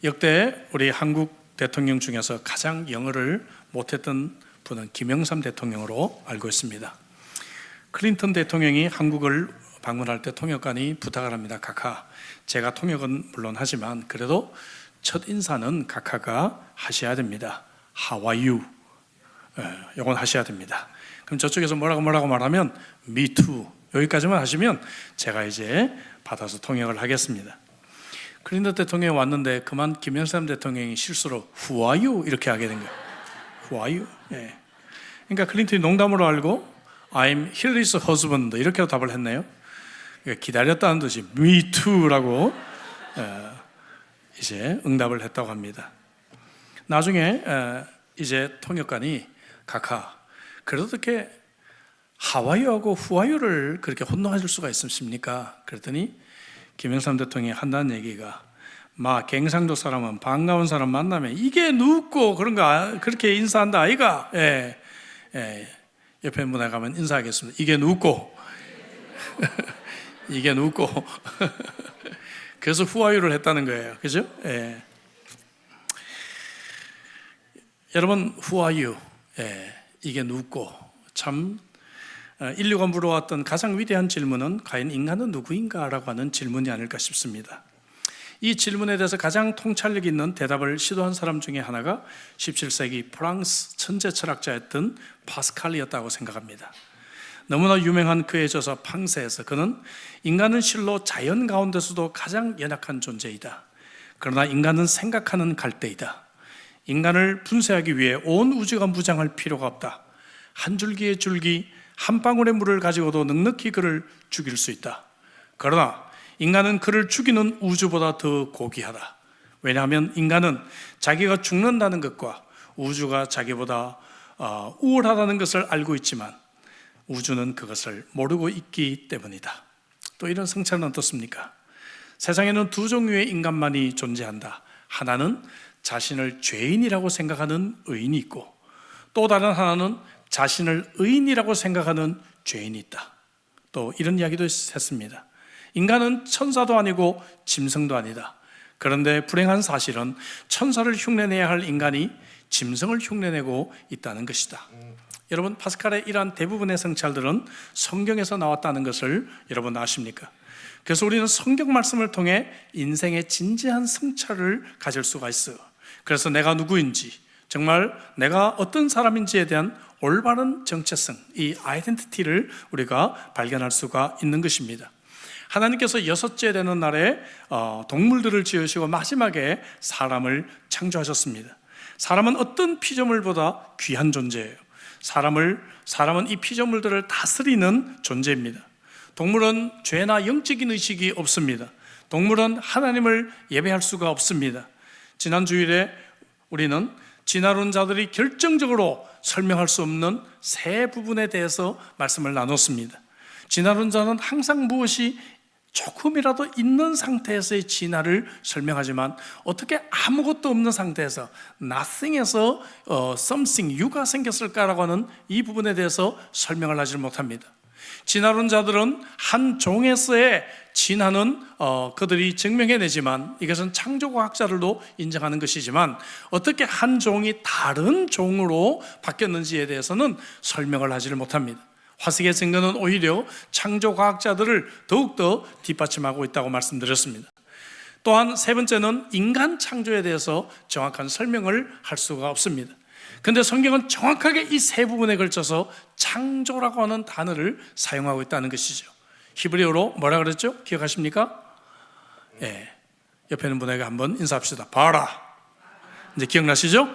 역대 우리 한국 대통령 중에서 가장 영어를 못했던 분은 김영삼 대통령으로 알고 있습니다. 클린턴 대통령이 한국을 방문할 때 통역관이 부탁을 합니다. 카카, 제가 통역은 물론 하지만 그래도 첫 인사는 카카가 하셔야 됩니다. How are you? 이건 하셔야 됩니다. 그럼 저쪽에서 뭐라고 말하면 Me too 여기까지만 하시면 제가 이제 받아서 통역을 하겠습니다. 클린턴 대통령이 왔는데 그만 김영삼 대통령이 실수로 Who are you? 이렇게 하게 된 거예요. Who are you? 그러니까 클린턴이 농담으로 알고 I'm Hillary's husband 이렇게 답을 했네요. 기다렸다는 듯이 Me too라고 이제 응답을 했다고 합니다. 나중에 이제 통역관이 카카, 그래도 어떻게 How are you하고 Who are you를 그렇게 혼동하실 수가 있습니까? 그랬더니 김영삼 대통령이 한다는 얘기가 갱상도 사람은 반가운 사람 만나면 이게 누구 그런가 그렇게 인사한다 아이가. 옆에 문에 가면 인사하겠습니다. 이게 누구 이게 누구 그래서 Who are you를 했다는 거예요. 그죠? 여러분, Who are you? 이게 누구? 참 인류가 물어왔던 가장 위대한 질문은 과연 인간은 누구인가? 라고 하는 질문이 아닐까 싶습니다. 이 질문에 대해서 가장 통찰력 있는 대답을 시도한 사람 중에 하나가 17세기 프랑스 천재 철학자였던 파스칼이었다고 생각합니다. 너무나 유명한 그의 저서 팡세에서 그는 인간은 실로 자연 가운데서도 가장 연약한 존재이다. 그러나 인간은 생각하는 갈대이다. 인간을 분쇄하기 위해 온 우주가 무장할 필요가 없다. 한 줄기의 줄기, 한 방울의 물을 가지고도 넉넉히 그를 죽일 수 있다. 그러나 인간은 그를 죽이는 우주보다 더 고귀하다. 왜냐하면 인간은 자기가 죽는다는 것과 우주가 자기보다 우월하다는 것을 알고 있지만 우주는 그것을 모르고 있기 때문이다. 또 이런 성찰은 어떻습니까? 세상에는 두 종류의 인간만이 존재한다. 하나는 자신을 죄인이라고 생각하는 의인이 있고 또 다른 하나는 자신을 의인이라고 생각하는 죄인이 있다. 또 이런 이야기도 했습니다. 인간은 천사도 아니고 짐승도 아니다. 그런데 불행한 사실은 천사를 흉내내야 할 인간이 짐승을 흉내내고 있다는 것이다. 여러분, 파스칼의 이러한 대부분의 성찰들은 성경에서 나왔다는 것을 여러분 아십니까? 그래서 우리는 성경 말씀을 통해 인생의 진지한 성찰을 가질 수가 있어요. 그래서 내가 누구인지, 정말 내가 어떤 사람인지에 대한 올바른 정체성, 이 아이덴티티를 우리가 발견할 수가 있는 것입니다. 하나님께서 6째 되는 날에 동물들을 지으시고 마지막에 사람을 창조하셨습니다. 사람은 어떤 피조물보다 귀한 존재예요. 사람은 이 피조물들을 다스리는 존재입니다. 동물은 죄나 영적인 의식이 없습니다. 동물은 하나님을 예배할 수가 없습니다. 지난 주일에 우리는 진화론 자들이 결정적으로 설명할 수 없는 세 부분에 대해서 말씀을 나눴습니다. 진화론자는 항상 무엇이 조금이라도 있는 상태에서의 진화를 설명하지만 어떻게 아무것도 없는 상태에서 nothing에서 something, you가 생겼을까라고 하는 이 부분에 대해서 설명을 하지 못합니다. 진화론자들은 한 종에서의 진화는 그들이 증명해내지만 이것은 창조과학자들도 인정하는 것이지만 어떻게 한 종이 다른 종으로 바뀌었는지에 대해서는 설명을 하지를 못합니다. 화석의 증거는 오히려 창조과학자들을 더욱더 뒷받침하고 있다고 말씀드렸습니다. 또한 세 번째는 인간 창조에 대해서 정확한 설명을 할 수가 없습니다. 그런데 성경은 정확하게 이 세 부분에 걸쳐서 창조라고 하는 단어를 사용하고 있다는 것이죠. 히브리어로 뭐라 그랬죠? 기억하십니까? 옆에 있는 분에게 한번 인사합시다. 바라. 이제 기억나시죠?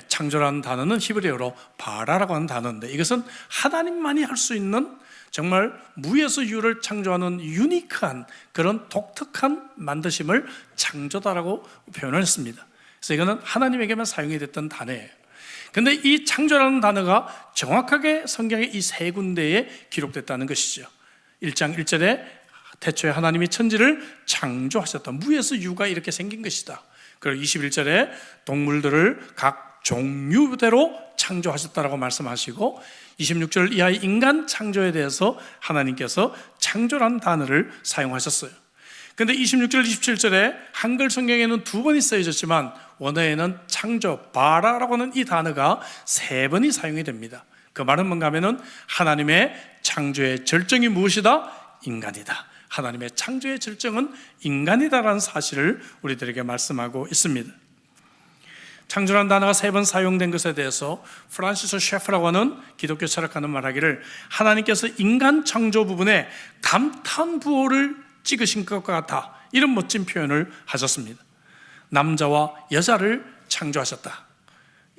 창조라는 단어는 히브리어로 바라라고 하는 단어인데 이것은 하나님만이 할 수 있는 정말 무에서 유를 창조하는 유니크한 그런 독특한 만드심을 창조다라고 표현을 했습니다. 그래서 이거는 하나님에게만 사용이 됐던 단어예요. 그런데 이 창조라는 단어가 정확하게 성경의 이 세 군데에 기록됐다는 것이죠. 1장 1절에 태초에 하나님이 천지를 창조하셨다. 무에서 유가 이렇게 생긴 것이다. 그리고 21절에 동물들을 각 종류대로 창조하셨다라고 말씀하시고 26절 이하의 인간 창조에 대해서 하나님께서 창조라는 단어를 사용하셨어요. 근데 26절, 27절에 한글 성경에는 2번이 쓰여졌지만 원어에는 창조, 바라라고 하는 이 단어가 3번이 사용이 됩니다. 그 말은 뭔가 하면은 하나님의 창조의 절정이 무엇이다? 인간이다. 하나님의 창조의 절정은 인간이다라는 사실을 우리들에게 말씀하고 있습니다. 창조라는 단어가 3번 사용된 것에 대해서 프란시스 셰프라고 하는 기독교 철학가는 말하기를 하나님께서 인간 창조 부분에 감탄부호를 찍으신 것 같아, 이런 멋진 표현을 하셨습니다. 남자와 여자를 창조하셨다.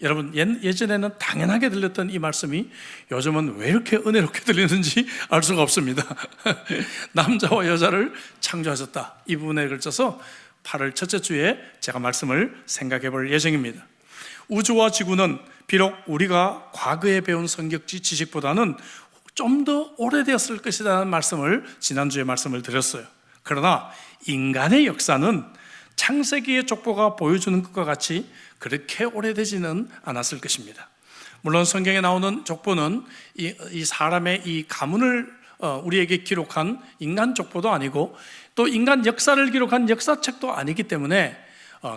여러분, 예전에는 당연하게 들렸던 이 말씀이 요즘은 왜 이렇게 은혜롭게 들리는지 알 수가 없습니다. 남자와 여자를 창조하셨다, 이 부분에 걸쳐서 8월 첫째 주에 제가 말씀을 생각해 볼 예정입니다. 우주와 지구는 비록 우리가 과거에 배운 성경지 지식보다는 좀 더 오래되었을 것이라는 말씀을 지난주에 말씀을 드렸어요. 그러나 인간의 역사는 창세기의 족보가 보여주는 것과 같이 그렇게 오래되지는 않았을 것입니다. 물론 성경에 나오는 족보는 이 사람의 이 가문을 우리에게 기록한 인간 족보도 아니고 또 인간 역사를 기록한 역사책도 아니기 때문에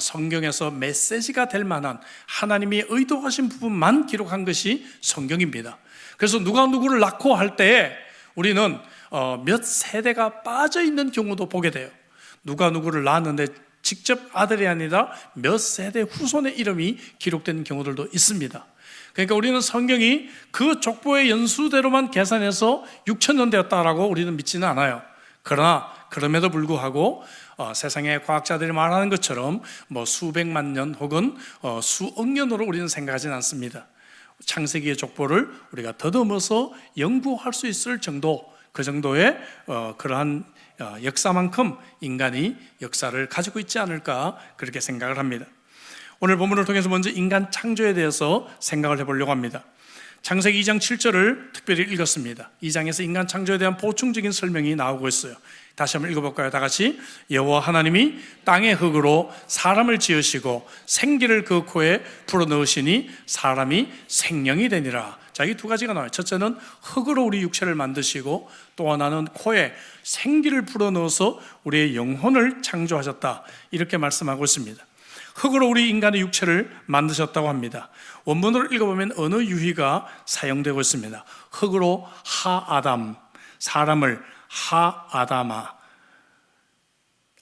성경에서 메시지가 될 만한 하나님이 의도하신 부분만 기록한 것이 성경입니다. 그래서 누가 누구를 낳고 할 때에 우리는 몇 세대가 빠져 있는 경우도 보게 돼요. 누가 누구를 낳았는데 직접 아들이 아니라 몇 세대 후손의 이름이 기록된 경우들도 있습니다. 그러니까 우리는 성경이 그 족보의 연수대로만 계산해서 6,000년 되었다라고 우리는 믿지는 않아요. 그러나 그럼에도 불구하고 세상의 과학자들이 말하는 것처럼 수백만 년 혹은 수억 년으로 우리는 생각하지는 않습니다. 창세기의 족보를 우리가 더듬어서 연구할 수 있을 정도, 그 정도의 그러한 역사만큼 인간이 역사를 가지고 있지 않을까, 그렇게 생각을 합니다. 오늘 본문을 통해서 먼저 인간 창조에 대해서 생각을 해보려고 합니다. 창세기 2장 7절을 특별히 읽었습니다. 2장에서 인간 창조에 대한 보충적인 설명이 나오고 있어요. 다시 한번 읽어볼까요? 다 같이. 여호와 하나님이 땅의 흙으로 사람을 지으시고 생기를 그 코에 불어넣으시니 사람이 생명이 되니라. 자, 이 2가지가 나와요. 첫째는 흙으로 우리 육체를 만드시고, 또 하나는 코에 생기를 불어넣어서 우리의 영혼을 창조하셨다, 이렇게 말씀하고 있습니다. 흙으로 우리 인간의 육체를 만드셨다고 합니다. 원문으로 읽어보면 어느 유희가 사용되고 있습니다. 흙으로 하아담, 사람을 하아담아,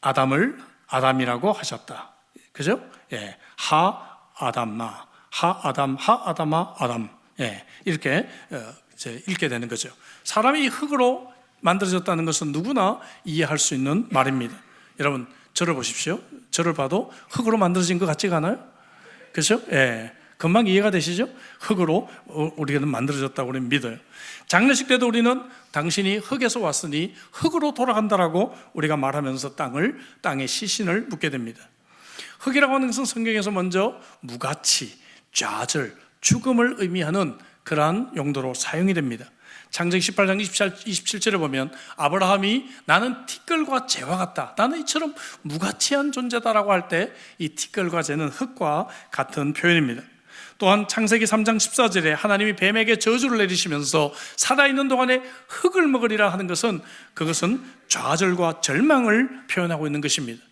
아담을 아담이라고 하셨다. 그죠? 예, 하아담마, 하아담, 하아담아, 아담. 예, 이렇게 이제 읽게 되는 거죠. 사람이 흙으로 만들어졌다는 것은 누구나 이해할 수 있는 말입니다. 여러분, 저를 보십시오. 저를 봐도 흙으로 만들어진 것 같지가 않아요? 그렇죠? 예, 금방 이해가 되시죠? 흙으로 우리가 만들어졌다고 우리는 믿어요. 장례식 때도 우리는 당신이 흙에서 왔으니 흙으로 돌아간다라고 우리가 말하면서 땅의 시신을 묻게 됩니다. 흙이라고 하는 것은 성경에서 먼저 무가치, 좌절, 죽음을 의미하는 그러한 용도로 사용이 됩니다. 창세기 18장 27절에 보면 아브라함이 나는 티끌과 재와 같다, 나는 이처럼 무가치한 존재다라고 할 때 이 티끌과 재는 흙과 같은 표현입니다. 또한 창세기 3장 14절에 하나님이 뱀에게 저주를 내리시면서 살아있는 동안에 흙을 먹으리라 하는 것은, 그것은 좌절과 절망을 표현하고 있는 것입니다.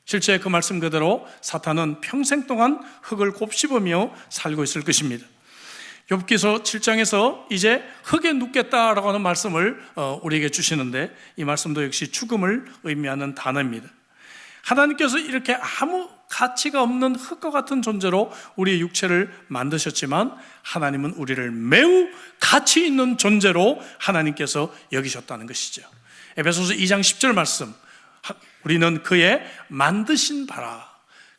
실제 그 말씀 그대로 사탄은 평생 동안 흙을 곱씹으며 살고 있을 것입니다. 욥기서 7장에서 이제 흙에 눕겠다라고 하는 말씀을 우리에게 주시는데, 이 말씀도 역시 죽음을 의미하는 단어입니다. 하나님께서 이렇게 아무 가치가 없는 흙과 같은 존재로 우리의 육체를 만드셨지만 하나님은 우리를 매우 가치 있는 존재로 하나님께서 여기셨다는 것이죠. 에베소서 2장 10절 말씀, 우리는 그의 만드신 바라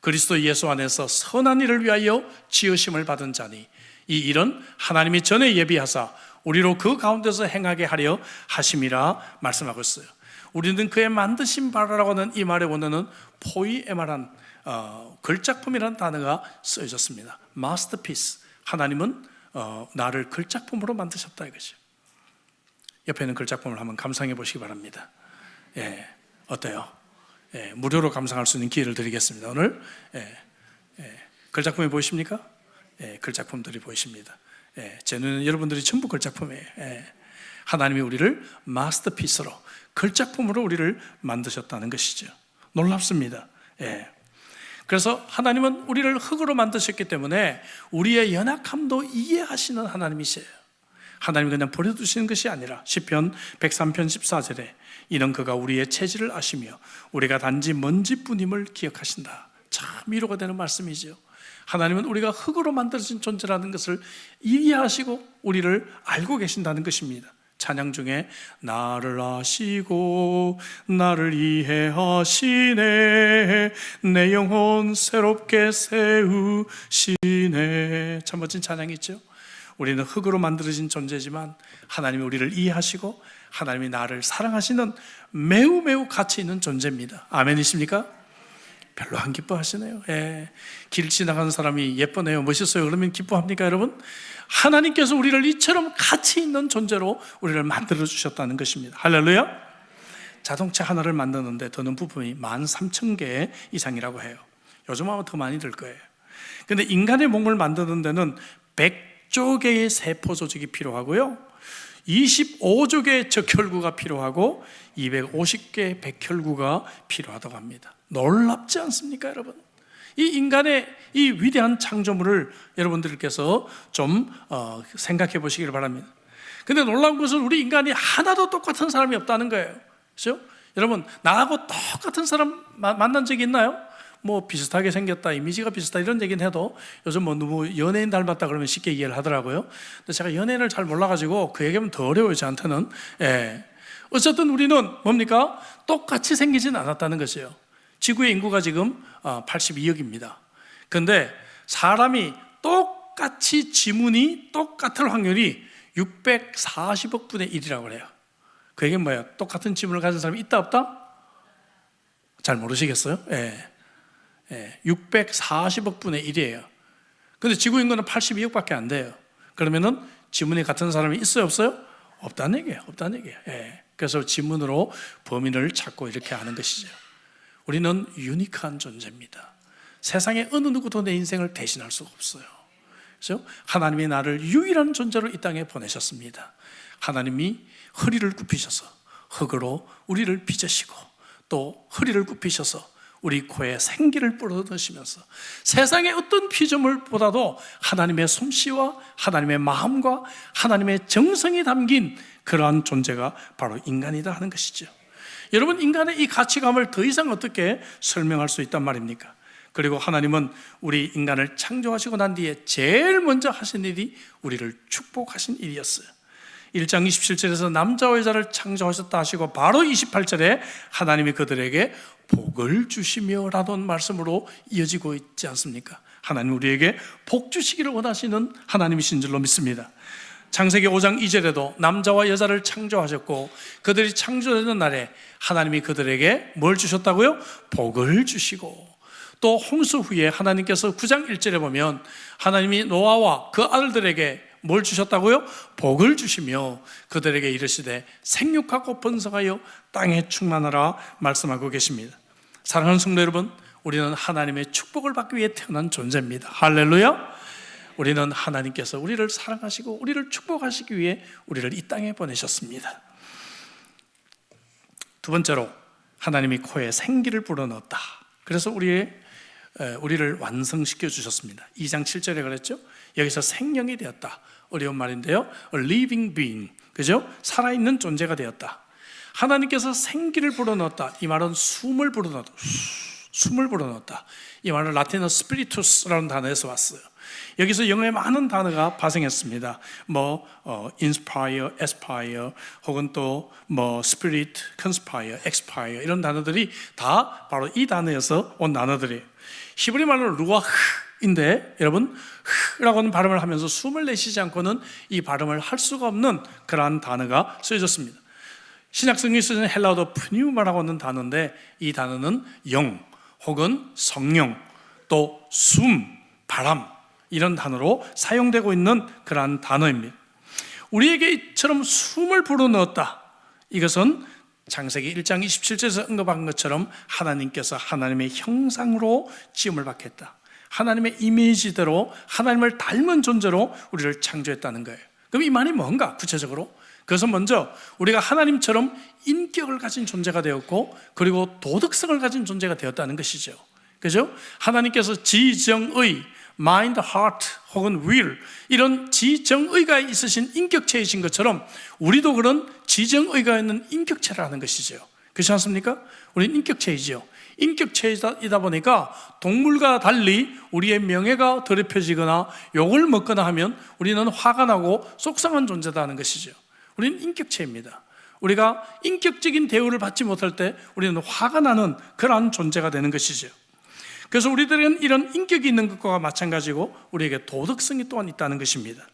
그리스도 예수 안에서 선한 일을 위하여 지으심을 받은 자니 이 일은 하나님이 전에 예비하사 우리로 그 가운데서 행하게 하려 하심이라 말씀하고 있어요. 우리는 그의 만드신 바라라고 하는 이 말의 원어는 포이에마란 걸작품이라는 단어가 쓰여졌습니다. 마스터피스, 하나님은 나를 걸작품으로 만드셨다 이것이죠. 옆에 있는 걸작품을 한번 감상해 보시기 바랍니다. 예, 어때요? 예, 무료로 감상할 수 있는 기회를 드리겠습니다. 오늘 걸작품이 보이십니까? 예, 걸작품들이 보이십니다. 예, 제 눈은 여러분들이 전부 걸작품이에요. 예, 하나님이 우리를 마스터피스로 걸작품으로 우리를 만드셨다는 것이죠. 놀랍습니다. 예. 그래서 하나님은 우리를 흙으로 만드셨기 때문에 우리의 연약함도 이해하시는 하나님이세요. 하나님이 그냥 버려두시는 것이 아니라 시편 103편 14절에 이는 그가 우리의 체질을 아시며 우리가 단지 먼지뿐임을 기억하신다. 참 위로가 되는 말씀이죠. 하나님은 우리가 흙으로 만들어진 존재라는 것을 이해하시고 우리를 알고 계신다는 것입니다. 찬양 중에 나를 아시고 나를 이해하시네 내 영혼 새롭게 세우시네. 참 멋진 찬양이죠. 우리는 흙으로 만들어진 존재지만 하나님이 우리를 이해하시고 하나님이 나를 사랑하시는 매우 매우 가치 있는 존재입니다. 아멘이십니까? 별로 안 기뻐하시네요. 예. 길 지나가는 사람이 예쁘네요, 멋있어요, 그러면 기뻐합니까 여러분? 하나님께서 우리를 이처럼 가치 있는 존재로 우리를 만들어 주셨다는 것입니다. 할렐루야. 자동차 하나를 만드는데 드는 부품이 13,000개 이상이라고 해요. 요즘 아마 더 많이 들 거예요. 근데 인간의 몸을 만드는 데는 100조 개의 세포 조직이 필요하고요, 25조 개의 적혈구가 필요하고 250개의 백혈구가 필요하다고 합니다. 놀랍지 않습니까 여러분? 이 인간의 이 위대한 창조물을 여러분들께서 좀 생각해 보시기를 바랍니다. 근데 놀라운 것은 우리 인간이 하나도 똑같은 사람이 없다는 거예요. 그렇죠? 여러분, 나하고 똑같은 사람 만난 적이 있나요? 뭐 비슷하게 생겼다, 이미지가 비슷하다 이런 얘기는 해도 요즘 뭐 누구 연예인 닮았다 그러면 쉽게 이해를 하더라고요. 근데 제가 연예인을 잘 몰라가지고 그 얘기하면 더 어려워요 저한테는. 예. 어쨌든 우리는 뭡니까? 똑같이 생기진 않았다는 것이에요. 지구의 인구가 지금 82억입니다. 그런데 사람이 똑같이 지문이 똑같을 확률이 640억 분의 1이라고 그래요. 그 얘기는 뭐예요? 똑같은 지문을 가진 사람이 있다 없다? 잘 모르시겠어요? 예. 640억 분의 1이에요. 그런데 지구 인구는 82억밖에 안 돼요. 그러면은 지문이 같은 사람이 있어요 없어요? 없다는 얘기예요. 없다는 얘기예요. 예. 그래서 지문으로 범인을 찾고 이렇게 하는 것이죠. 우리는 유니크한 존재입니다. 세상에 어느 누구도 내 인생을 대신할 수가 없어요. 그래서 하나님이 나를 유일한 존재로 이 땅에 보내셨습니다. 하나님이 허리를 굽히셔서 흙으로 우리를 빚으시고 또 허리를 굽히셔서 우리 코에 생기를 불어넣으시면서 세상의 어떤 피조물보다도 하나님의 솜씨와 하나님의 마음과 하나님의 정성이 담긴 그러한 존재가 바로 인간이다 하는 것이죠. 여러분, 인간의 이 가치감을 더 이상 어떻게 설명할 수 있단 말입니까? 그리고 하나님은 우리 인간을 창조하시고 난 뒤에 제일 먼저 하신 일이 우리를 축복하신 일이었어요. 1장 27절에서 남자와 여자를 창조하셨다 하시고 바로 28절에 하나님이 그들에게 복을 주시며 라던 말씀으로 이어지고 있지 않습니까? 하나님 우리에게 복 주시기를 원하시는 하나님이신 줄로 믿습니다. 창세기 5장 2절에도 남자와 여자를 창조하셨고 그들이 창조되는 날에 하나님이 그들에게 뭘 주셨다고요? 복을 주시고, 또 홍수 후에 하나님께서 9장 1절에 보면 하나님이 노아와 그 아들들에게 뭘 주셨다고요? 복을 주시며 그들에게 이르시되 생육하고 번성하여 땅에 충만하라 말씀하고 계십니다. 사랑하는 성도 여러분, 우리는 하나님의 축복을 받기 위해 태어난 존재입니다. 할렐루야. 우리는 하나님께서 우리를 사랑하시고 우리를 축복하시기 위해 우리를 이 땅에 보내셨습니다. 두 번째로 하나님이 코에 생기를 불어넣었다. 그래서 우리를 완성시켜 주셨습니다. 2장 7절에 그랬죠. 여기서 생명이 되었다. 어려운 말인데요, A living being, 그죠? 살아있는 존재가 되었다. 하나님께서 생기를 불어넣었다. 이 말은 숨을 불어넣었다. 숨을 불어넣었다. 이 말은 라틴어 스피리투스라는 단어에서 왔어요. 여기서 영어에 많은 단어가 발생했습니다. inspire, aspire, 혹은 또 spirit, conspire, expire 이런 단어들이 다 바로 이 단어에서 온 단어들이에요. 히브리 말로 루아흐인데 여러분, 흐라고는 발음을 하면서 숨을 내쉬지 않고는 이 발음을 할 수가 없는 그러한 단어가 쓰여졌습니다. 신약성경에 쓰여진 헬라어도 프뉴마라고 하는 단어인데 이 단어는 영 혹은 성령, 또 숨, 바람 이런 단어로 사용되고 있는 그러한 단어입니다. 우리에게 이처럼 숨을 불어넣었다. 이것은 창세기 1장 27절에서 언급한 것처럼 하나님께서 하나님의 형상으로 지음을 받겠다. 하나님의 이미지대로 하나님을 닮은 존재로 우리를 창조했다는 거예요. 그럼 이 말이 뭔가 구체적으로? 그래서 먼저 우리가 하나님처럼 인격을 가진 존재가 되었고, 그리고 도덕성을 가진 존재가 되었다는 것이죠. 그죠? 하나님께서 지정의, mind, heart 혹은 will, 이런 지정의가 있으신 인격체이신 것처럼 우리도 그런 지정의가 있는 인격체라는 것이죠. 그렇지 않습니까? 우리는 인격체이죠. 인격체이다 보니까 동물과 달리 우리의 명예가 더럽혀지거나 욕을 먹거나 하면 우리는 화가 나고 속상한 존재다는 것이죠. 우리는 인격체입니다. 우리가 인격적인 대우를 받지 못할 때 우리는 화가 나는 그러한 존재가 되는 것이죠. 그래서 우리들은 이런 인격이 있는 것과 마찬가지고 우리에게 도덕성이 또한 있다는 것입니다.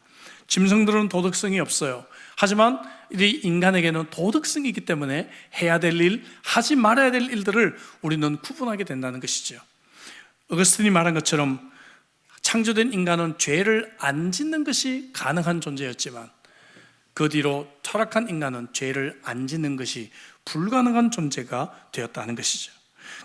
짐승들은 도덕성이 없어요. 하지만 이 인간에게는 도덕성이 있기 때문에 해야 될 일, 하지 말아야 될 일들을 우리는 구분하게 된다는 것이죠. 어거스틴이 말한 것처럼 창조된 인간은 죄를 안 짓는 것이 가능한 존재였지만 그 뒤로 타락한 인간은 죄를 안 짓는 것이 불가능한 존재가 되었다는 것이죠.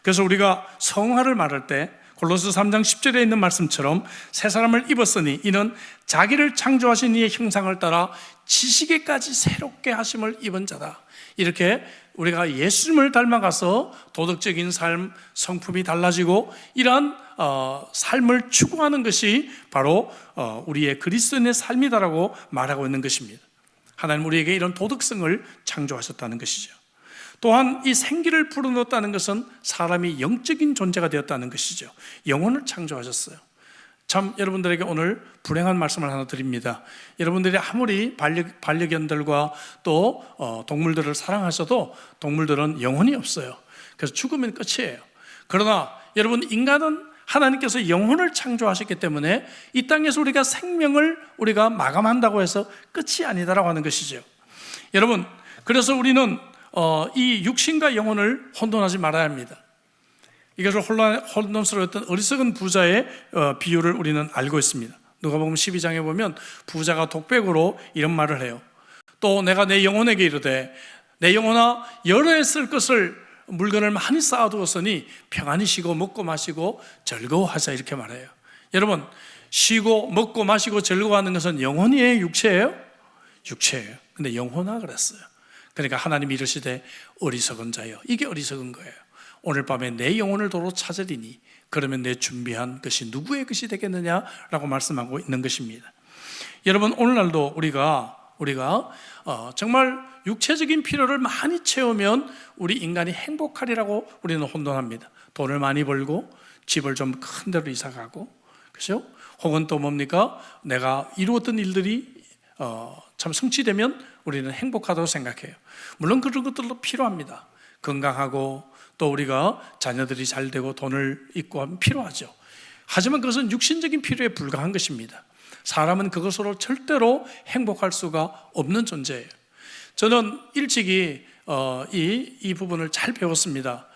그래서 우리가 성화를 말할 때 골로새 3장 10절에 있는 말씀처럼 새 사람을 입었으니 이는 자기를 창조하신 이의 형상을 따라 지식에까지 새롭게 하심을 입은 자다. 이렇게 우리가 예수님을 닮아가서 도덕적인 삶, 성품이 달라지고 이러한 삶을 추구하는 것이 바로 우리의 그리스도인의 삶이다라고 말하고 있는 것입니다. 하나님 우리에게 이런 도덕성을 창조하셨다는 것이죠. 또한 이 생기를 불어넣었다는 것은 사람이 영적인 존재가 되었다는 것이죠. 영혼을 창조하셨어요. 참 여러분들에게 오늘 불행한 말씀을 하나 드립니다. 여러분들이 아무리 반려견들과 또 동물들을 사랑하셔도 동물들은 영혼이 없어요. 그래서 죽으면 끝이에요. 그러나 여러분, 인간은 하나님께서 영혼을 창조하셨기 때문에 이 땅에서 우리가 생명을 우리가 마감한다고 해서 끝이 아니다라고 하는 것이죠. 여러분, 그래서 우리는 이 육신과 영혼을 혼돈하지 말아야 합니다. 이것을 혼돈스러웠던 어리석은 부자의 비유를 우리는 알고 있습니다. 누가복음 12장에 보면 부자가 독백으로 이런 말을 해요. 또 내가 내 영혼에게 이르되 내 영혼아 여러 해 쓸 것을 물건을 많이 쌓아두었으니 평안히 쉬고 먹고 마시고 즐거워하자, 이렇게 말해요. 여러분, 쉬고 먹고 마시고 즐거워하는 것은 영혼이에요, 육체예요? 육체예요. 근데 영혼아 그랬어요. 그러니까 하나님이 이르시되 어리석은 자여, 이게 어리석은 거예요. 오늘 밤에 내 영혼을 도로 찾으리니 그러면 내 준비한 것이 누구의 것이 되겠느냐라고 말씀하고 있는 것입니다. 여러분, 오늘날도 우리가 정말 육체적인 필요를 많이 채우면 우리 인간이 행복하리라고 우리는 혼돈합니다. 돈을 많이 벌고 집을 좀 큰 데로 이사 가고, 그렇죠? 혹은 또 뭡니까? 내가 이루었던 일들이 참 성취되면 우리는 행복하다고 생각해요. 물론 그런 것들도 필요합니다. 건강하고 또 우리가 자녀들이 잘 되고 돈을 있고 하면 필요하죠. 하지만 그것은 육신적인 필요에 불과한 것입니다. 사람은 그것으로 절대로 행복할 수가 없는 존재예요. 저는 일찍이 이 부분을 잘 배웠습니다.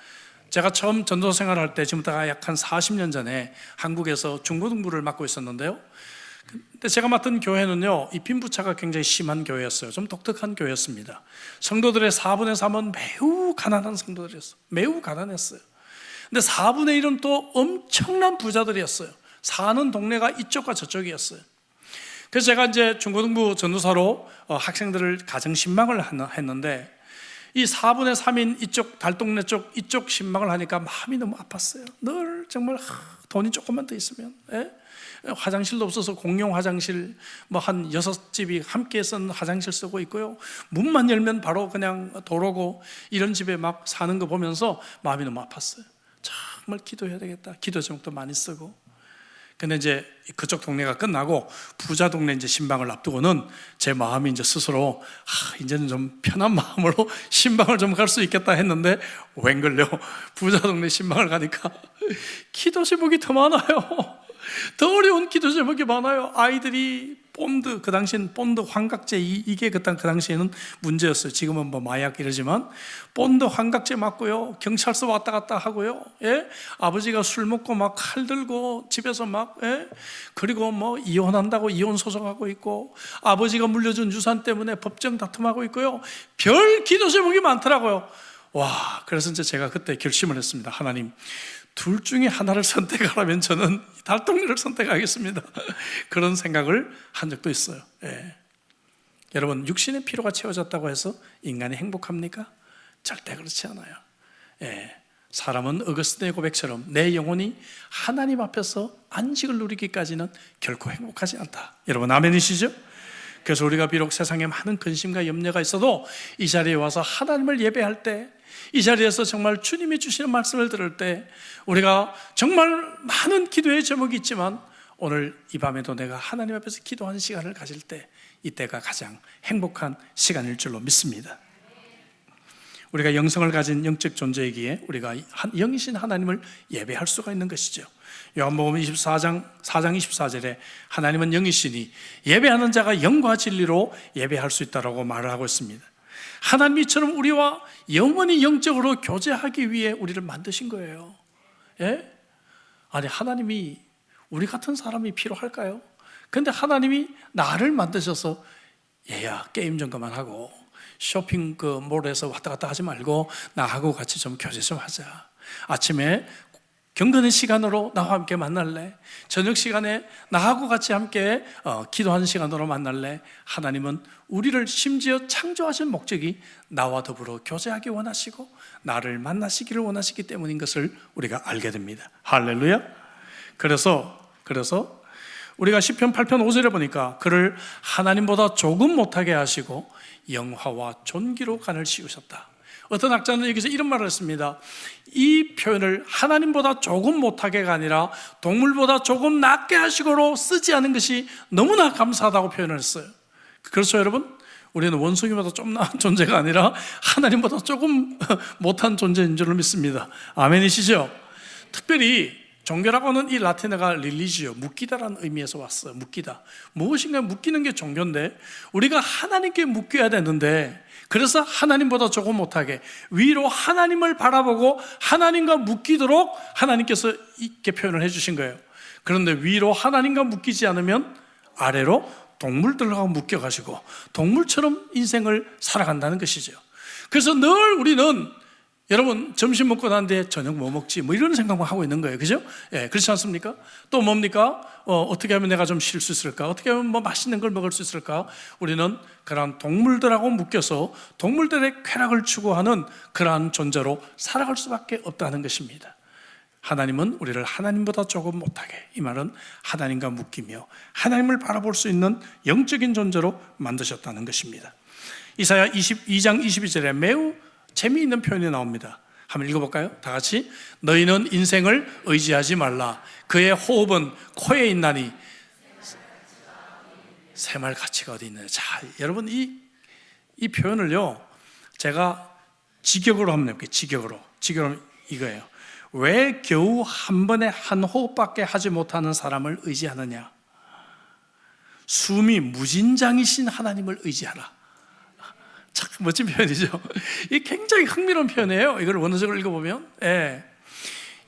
제가 처음 전도 생활할 때, 지금부터 약 한 40년 전에 한국에서 중고등부를 맡고 있었는데요. 근데 제가 맡은 교회는요, 이 빈부차가 굉장히 심한 교회였어요. 좀 독특한 교회였습니다. 성도들의 4분의 3은 매우 가난한 성도들이었어요. 매우 가난했어요. 근데 4분의 1은 또 엄청난 부자들이었어요. 사는 동네가 이쪽과 저쪽이었어요. 그래서 제가 이제 중고등부 전도사로 학생들을 가정 신방을 했는데, 이 4분의 3인 이쪽 달동네 쪽 이쪽 신방을 하니까 마음이 너무 아팠어요. 늘 정말 돈이 조금만 더 있으면, 화장실도 없어서 공용 화장실 뭐 한 6집이 함께 쓴 화장실 쓰고 있고요. 문만 열면 바로 그냥 도로고, 이런 집에 막 사는 거 보면서 마음이 너무 아팠어요. 정말 기도해야 되겠다. 기도 제목도 많이 쓰고. 근데 이제 그쪽 동네가 끝나고 부자 동네 이제 신방을 앞두고는 제 마음이 이제 스스로 이제는 좀 편한 마음으로 신방을 좀 갈 수 있겠다 했는데, 웬걸요, 부자 동네 신방을 가니까 기도 제목이 더 많아요. 더 어려운 기도 제목이 많아요. 아이들이 본드, 그 당시엔 본드 환각제, 이게 그 당시에는 문제였어요. 지금은 뭐 마약 이러지만 본드 환각제 맞고요, 경찰서 왔다 갔다 하고요, 아버지가 술 먹고 막 칼 들고 집에서 막, 그리고 뭐 이혼한다고 이혼 소송하고 있고, 아버지가 물려준 유산 때문에 법정 다툼하고 있고요. 별 기도 제목이 많더라고요. 와, 그래서 이제 제가 그때 결심을 했습니다. 하나님, 둘 중에 하나를 선택하라면 저는 달동네를 선택하겠습니다. 그런 생각을 한 적도 있어요. 여러분, 육신의 피로가 채워졌다고 해서 인간이 행복합니까? 절대 그렇지 않아요. 사람은 어거스틴의 고백처럼 내 영혼이 하나님 앞에서 안식을 누리기까지는 결코 행복하지 않다. 여러분, 아멘이시죠? 그래서 우리가 비록 세상에 많은 근심과 염려가 있어도 이 자리에 와서 하나님을 예배할 때, 이 자리에서 정말 주님이 주시는 말씀을 들을 때, 우리가 정말 많은 기도의 제목이 있지만 오늘 이 밤에도 내가 하나님 앞에서 기도하는 시간을 가질 때, 이때가 가장 행복한 시간일 줄로 믿습니다. 우리가 영성을 가진 영적 존재이기에 우리가 영이신 하나님을 예배할 수가 있는 것이죠. 요한복음 4장 24절에 하나님은 영이시니 예배하는 자가 영과 진리로 예배할 수 있다고 말을 하고 있습니다. 하나님이 이처럼 우리와 영원히 영적으로 교제하기 위해 우리를 만드신 거예요. 아니, 하나님이 우리 같은 사람이 필요할까요? 근데 하나님이 나를 만드셔서, 얘야 게임 좀 그만하고 쇼핑 몰에서 왔다 갔다 하지 말고 나하고 같이 좀 교제 좀 하자. 아침에 경건의 시간으로 나와 함께 만날래? 저녁 시간에 나하고 같이 함께 기도하는 시간으로 만날래? 하나님은 우리를 심지어 창조하신 목적이 나와 더불어 교제하기 원하시고 나를 만나시기를 원하시기 때문인 것을 우리가 알게 됩니다. 할렐루야. 그래서 우리가 시편 8편 5절에 보니까 그를 하나님보다 조금 못하게 하시고 영화와 존귀로 간을 씌우셨다. 어떤 학자는 여기서 이런 말을 했습니다. 이 표현을 하나님보다 조금 못하게가 아니라 동물보다 조금 낮게 하시고로 쓰지 않은 것이 너무나 감사하다고 표현을 했어요. 그렇죠, 여러분? 우리는 원숭이보다 좀 나은 존재가 아니라 하나님보다 조금 못한 존재인 줄 믿습니다. 아멘이시죠? 특별히 종교라고 하는 이 라틴어가 릴리지오, 묶이다라는 의미에서 왔어요. 묶이다. 무엇인가 묶이는 게 종교인데 우리가 하나님께 묶여야 되는데, 그래서 하나님보다 조금 못하게 위로 하나님을 바라보고 하나님과 묶이도록 하나님께서 이렇게 표현을 해주신 거예요. 그런데 위로 하나님과 묶이지 않으면 아래로 동물들하고 묶여가지고 동물처럼 인생을 살아간다는 것이죠. 그래서 늘 우리는, 여러분, 점심 먹고 난 뒤에 저녁 뭐 먹지? 뭐 이런 생각만 하고 있는 거예요. 그죠? 그렇지 않습니까? 또 뭡니까? 어떻게 하면 내가 좀 쉴 수 있을까? 어떻게 하면 뭐 맛있는 걸 먹을 수 있을까? 우리는 그러한 동물들하고 묶여서 동물들의 쾌락을 추구하는 그러한 존재로 살아갈 수밖에 없다는 것입니다. 하나님은 우리를 하나님보다 조금 못하게, 이 말은 하나님과 묶이며 하나님을 바라볼 수 있는 영적인 존재로 만드셨다는 것입니다. 이사야 22장 22절에 매우 재미있는 표현이 나옵니다. 한번 읽어볼까요? 다 같이. 너희는 인생을 의지하지 말라. 그의 호흡은 코에 있나니 새말 가치가 어디 있느냐. 자, 여러분, 이 표현을요, 제가 직역으로 한번 해볼게요. 직역으로 이거예요. 왜 겨우 한 번에 한 호흡밖에 하지 못하는 사람을 의지하느냐? 숨이 무진장이신 하나님을 의지하라. 참 멋진 표현이죠. 이 굉장히 흥미로운 표현이에요. 이걸 원어적으로 읽어보면.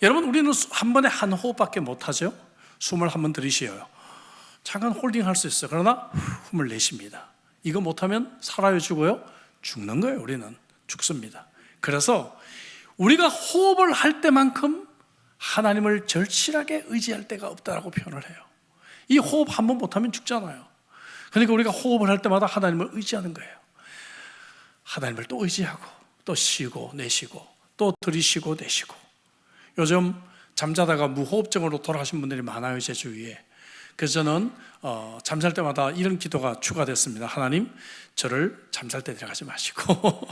여러분, 우리는 한 번에 한 호흡밖에 못하죠. 숨을 한번 들이쉬어요. 잠깐 홀딩할 수 있어요. 그러나 숨을 내쉽니다. 이거 못하면 살아요, 죽어요? 죽는 거예요. 우리는 죽습니다. 그래서 우리가 호흡을 할 때만큼 하나님을 절실하게 의지할 때가 없다라고 표현을 해요. 이 호흡 한 번 못하면 죽잖아요. 그러니까 우리가 호흡을 할 때마다 하나님을 의지하는 거예요. 하나님을 또 의지하고 또 쉬고 내쉬고 또 들이쉬고 내쉬고. 요즘 잠자다가 무호흡증으로 돌아가신 분들이 많아요, 제 주위에. 그래서 저는 잠잘 때마다 이런 기도가 추가됐습니다. 하나님, 저를 잠잘 때 데려가지 마시고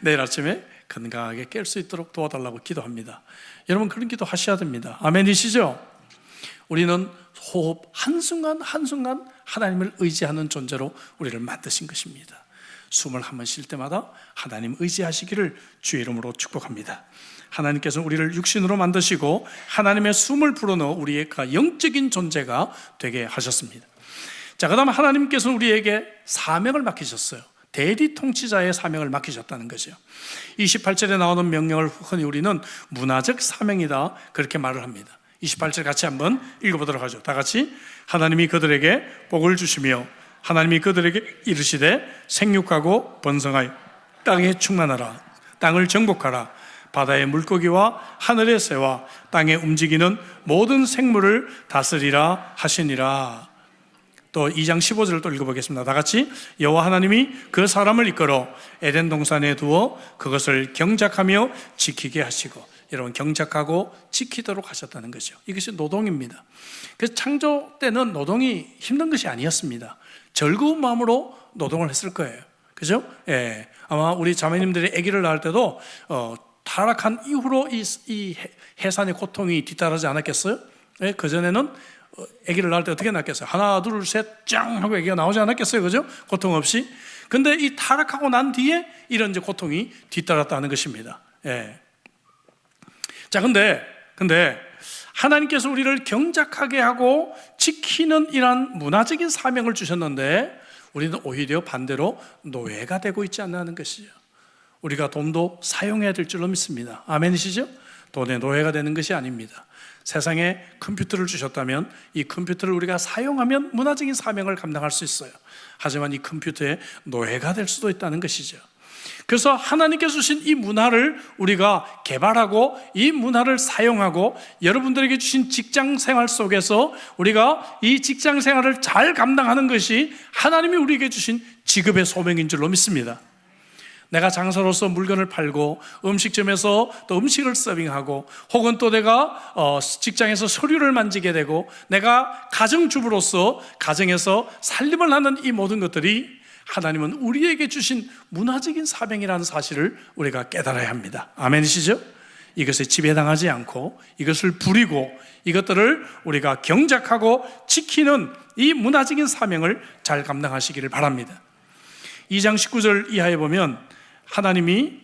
내일 아침에 건강하게 깰 수 있도록 도와달라고 기도합니다. 여러분, 그런 기도 하셔야 됩니다. 아멘이시죠? 우리는 호흡 한순간 한순간 하나님을 의지하는 존재로 우리를 만드신 것입니다. 숨을 한번 쉴 때마다 하나님 의지하시기를 주의 이름으로 축복합니다. 하나님께서는 우리를 육신으로 만드시고 하나님의 숨을 불어넣어 우리의 영적인 존재가 되게 하셨습니다. 자, 그 다음 하나님께서는 우리에게 사명을 맡기셨어요. 대리 통치자의 사명을 맡기셨다는 거죠. 28절에 나오는 명령을 흔히 우리는 문화적 사명이다, 그렇게 말을 합니다. 28절 같이 한번 읽어보도록 하죠. 다 같이. 하나님이 그들에게 복을 주시며 하나님이 그들에게 이르시되 생육하고 번성하여 땅에 충만하라. 땅을 정복하라. 바다의 물고기와 하늘의 새와 땅에 움직이는 모든 생물을 다스리라 하시니라. 또 2장 15절을 또 읽어보겠습니다. 다 같이. 여호와 하나님이 그 사람을 이끌어 에덴 동산에 두어 그것을 경작하며 지키게 하시고, 여러분 경작하고 지키도록 하셨다는 거죠. 이것이 노동입니다. 그래서 창조 때는 노동이 힘든 것이 아니었습니다. 즐거운 마음으로 노동을 했을 거예요. 그죠? 예. 아마 우리 자매님들이 아기를 낳을 때도 타락한 이후로 이 해산의 고통이 뒤따르지 않았겠어요? 예, 그전에는 아기를 낳을 때 어떻게 낳겠어요? 하나, 둘, 셋, 짱! 하고 아기가 나오지 않았겠어요? 그죠? 고통 없이. 근데 이 타락하고 난 뒤에 이런 이제 고통이 뒤따랐다는 것입니다. 예. 자, 근데 하나님께서 우리를 경작하게 하고 지키는 이러한 문화적인 사명을 주셨는데, 우리는 오히려 반대로 노예가 되고 있지 않나는 것이죠. 우리가 돈도 사용해야 될 줄로 믿습니다. 아멘이시죠? 돈의 노예가 되는 것이 아닙니다. 세상에 컴퓨터를 주셨다면 이 컴퓨터를 우리가 사용하면 문화적인 사명을 감당할 수 있어요. 하지만 이 컴퓨터의 노예가 될 수도 있다는 것이죠. 그래서 하나님께서 주신 이 문화를 우리가 개발하고 이 문화를 사용하고 여러분들에게 주신 직장 생활 속에서 우리가 이 직장 생활을 잘 감당하는 것이 하나님이 우리에게 주신 직업의 소명인 줄로 믿습니다. 내가 장사로서 물건을 팔고 음식점에서 또 음식을 서빙하고, 혹은 또 내가 직장에서 서류를 만지게 되고, 내가 가정주부로서 가정에서 살림을 하는 이 모든 것들이 하나님은 우리에게 주신 문화적인 사명이라는 사실을 우리가 깨달아야 합니다. 아멘이시죠? 이것에 지배당하지 않고 이것을 부리고 이것들을 우리가 경작하고 지키는 이 문화적인 사명을 잘 감당하시기를 바랍니다. 2장 19절 이하에 보면 하나님이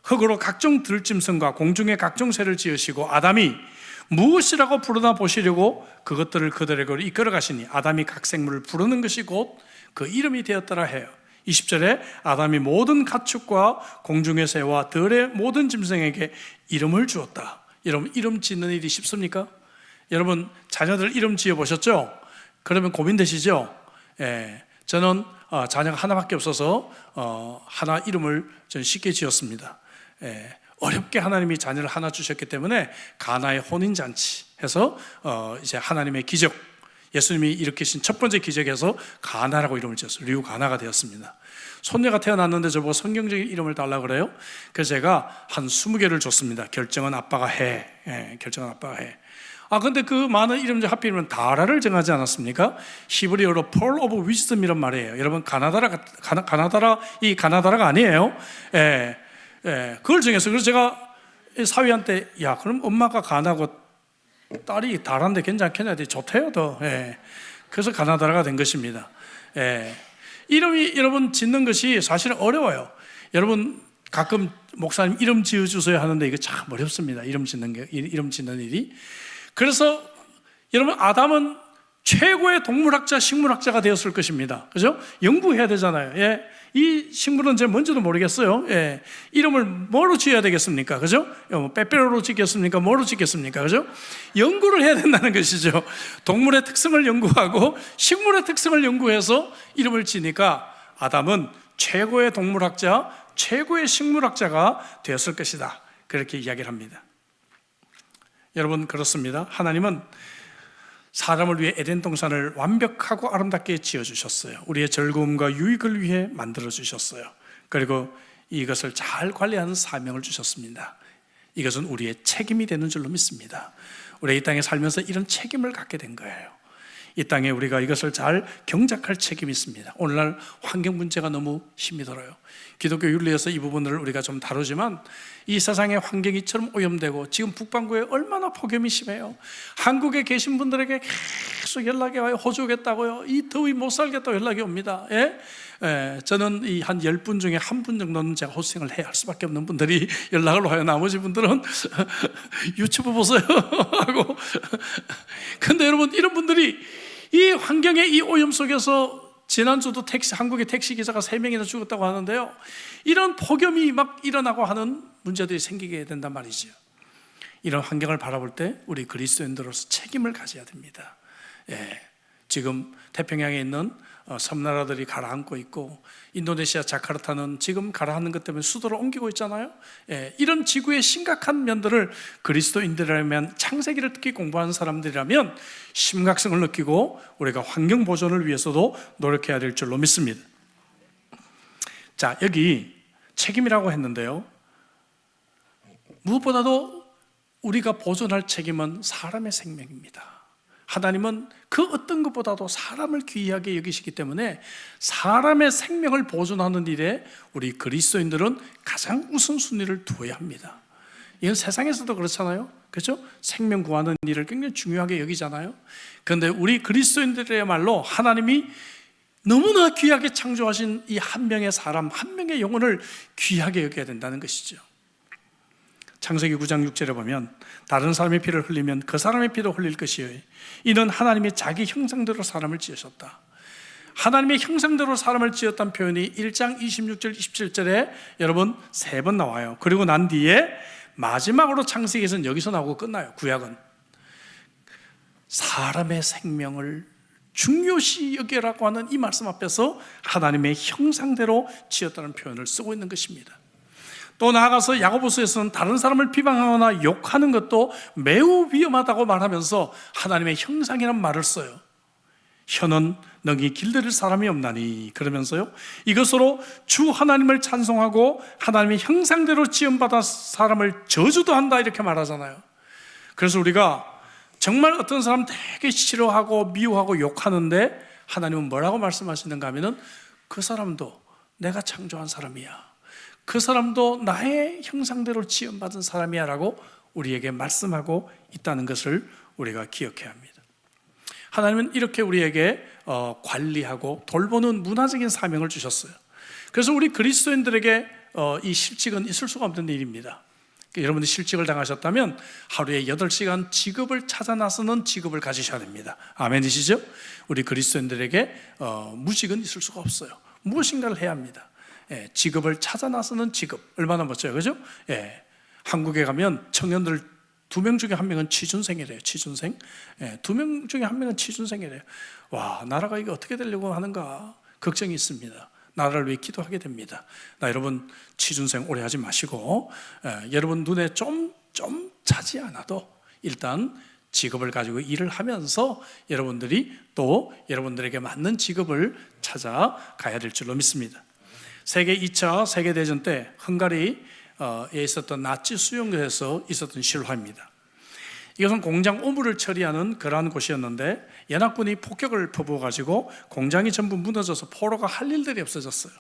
흙으로 각종 들짐승과 공중의 각종 새를 지으시고 아담이 무엇이라고 부르나 보시려고 그것들을 그들에게로 이끌어 가시니 아담이 각 생물을 부르는 것이 곧 그 이름이 되었더라 해요. 20절에 아담이 모든 가축과 공중의 새와 들의 모든 짐승에게 이름을 주었다. 여러분, 이름 짓는 일이 쉽습니까? 여러분, 자녀들 이름 지어보셨죠? 그러면 고민되시죠? 예, 저는 자녀가 하나밖에 없어서 하나 이름을 전 쉽게 지었습니다. 예, 어렵게 하나님이 자녀를 하나 주셨기 때문에 가나의 혼인잔치 해서 이제 하나님의 기적, 예수님이 일으키신 첫 번째 기적에서 가나라고 이름을 지었어요. 류가나가 되었습니다. 손녀가 태어났는데 저보고 성경적인 이름을 달라고 그래요. 그래서 제가 한 20개를 줬습니다. 결정은 아빠가 해. 예, 결정은 아빠가 해. 근데 그 많은 이름 중 하필이면 다라를 정하지 않았습니까? 히브리어로 Pearl of Wisdom이란 말이에요. 여러분, 이 가나다라가 아니에요. 예, 그걸 정했어요. 그래서 제가 사위한테, 야, 그럼 엄마가 가나고 딸이 다란데 괜찮겠냐? 좋대요, 더. 예. 그래서 가나다라가 된 것입니다. 예. 이름이 여러분 짓는 것이 사실은 어려워요. 여러분 가끔 목사님 이름 지어주세요 하는데 이거 참 어렵습니다. 이름 짓는 일이. 그래서 여러분 아담은 최고의 동물학자, 식물학자가 되었을 것입니다. 그죠? 연구해야 되잖아요. 예. 이 식물은 제가 뭔지도 모르겠어요. 예. 이름을 뭐로 지어야 되겠습니까? 그죠? 빼빼로로 짓겠습니까? 뭐로 짓겠습니까? 그죠? 연구를 해야 된다는 것이죠. 동물의 특성을 연구하고 식물의 특성을 연구해서 이름을 지니까 아담은 최고의 동물학자, 최고의 식물학자가 되었을 것이다. 그렇게 이야기를 합니다. 여러분, 그렇습니다. 하나님은 사람을 위해 에덴 동산을 완벽하고 아름답게 지어주셨어요. 우리의 즐거움과 유익을 위해 만들어주셨어요. 그리고 이것을 잘 관리하는 사명을 주셨습니다. 이것은 우리의 책임이 되는 줄로 믿습니다. 우리 이 땅에 살면서 이런 책임을 갖게 된 거예요. 이 땅에 우리가 이것을 잘 경작할 책임이 있습니다. 오늘날 환경 문제가 너무 힘이 들어요. 기독교 윤리에서 이 부분을 우리가 좀 다루지만 이 세상의 환경이 이처럼 오염되고 지금 북반구에 얼마나 폭염이 심해요. 한국에 계신 분들에게 계속 연락이 와요. 호주 오겠다고요. 이 더위 못 살겠다고 연락이 옵니다. 예? 저는 이 한 10분 중에 한 분 정도는 제가 호스팅을 해야 할 수밖에 없는 분들이 연락을 와요. 나머지 분들은 유튜브 보세요 하고. 근데 여러분, 이런 분들이 이 환경의 이 오염 속에서 지난주도 한국의 택시기사가 3명이나 죽었다고 하는데요, 이런 폭염이 막 일어나고 하는 문제들이 생기게 된단 말이죠. 이런 환경을 바라볼 때 우리 그리스도인들로서 책임을 가져야 됩니다. 예, 지금 태평양에 있는 섬나라들이 가라앉고 있고, 인도네시아 자카르타는 지금 가라앉는 것 때문에 수도를 옮기고 있잖아요. 이런 지구의 심각한 면들을 그리스도인들이라면, 창세기를 특히 공부하는 사람들이라면 심각성을 느끼고 우리가 환경 보존을 위해서도 노력해야 될 줄로 믿습니다. 자, 여기 책임이라고 했는데요, 무엇보다도 우리가 보존할 책임은 사람의 생명입니다. 하나님은 그 어떤 것보다도 사람을 귀하게 여기시기 때문에 사람의 생명을 보존하는 일에 우리 그리스도인들은 가장 우선순위를 두어야 합니다. 이건 세상에서도 그렇잖아요, 그렇죠? 생명 구하는 일을 굉장히 중요하게 여기잖아요. 그런데 우리 그리스도인들이야말로 하나님이 너무나 귀하게 창조하신 이 한 명의 사람, 한 명의 영혼을 귀하게 여겨야 된다는 것이죠. 창세기 9장 6절에 보면 다른 사람의 피를 흘리면 그 사람의 피도 흘릴 것이요, 이는 하나님이 자기 형상대로 사람을 지으셨다. 하나님의 형상대로 사람을 지었다는 표현이 1장 26절 27절에 여러분 3번 나와요. 그리고 난 뒤에 마지막으로 창세기에서는 여기서 나오고 끝나요. 구약은 사람의 생명을 중요시 여기라고 하는 이 말씀 앞에서 하나님의 형상대로 지었다는 표현을 쓰고 있는 것입니다. 또 나아가서 야고보서에서는 다른 사람을 비방하거나 욕하는 것도 매우 위험하다고 말하면서 하나님의 형상이라는 말을 써요. 혀는 능히 길들일 사람이 없나니, 그러면서요, 이것으로 주 하나님을 찬송하고 하나님의 형상대로 지음받은 사람을 저주도 한다, 이렇게 말하잖아요. 그래서 우리가 정말 어떤 사람 되게 싫어하고 미워하고 욕하는데 하나님은 뭐라고 말씀하시는가 하면은 그 사람도 내가 창조한 사람이야, 그 사람도 나의 형상대로 지음받은 사람이야 라고 우리에게 말씀하고 있다는 것을 우리가 기억해야 합니다. 하나님은 이렇게 우리에게 관리하고 돌보는 문화적인 사명을 주셨어요. 그래서 우리 그리스도인들에게 이 실직은 있을 수가 없는 일입니다. 여러분이 실직을 당하셨다면 하루에 8시간 직업을 찾아 나서는 직업을 가지셔야 됩니다. 아멘이시죠? 우리 그리스도인들에게 무직은 있을 수가 없어요. 무엇인가를 해야 합니다. 직업을 찾아 나서는 직업, 얼마나 멋져요, 그죠? 한국에 가면 청년들 2명 중에 1명은 취준생이래요. 취준생. 2명 중에 1명은 취준생이래요. 와, 나라가 이게 어떻게 되려고 하는가 걱정이 있습니다. 나라를 위해 기도하게 됩니다. 여러분 취준생 오래 하지 마시고 여러분 눈에 좀 차지 않아도 일단 직업을 가지고 일을 하면서 여러분들이 또 여러분들에게 맞는 직업을 찾아가야 될 줄로 믿습니다. 세계 2차 세계대전 때 헝가리에 있었던 나치 수용소에서 있었던 실화입니다. 이것은 공장 오물을 처리하는 그러한 곳이었는데 연합군이 폭격을 퍼부어가지고 공장이 전부 무너져서 포로가 할 일들이 없어졌어요.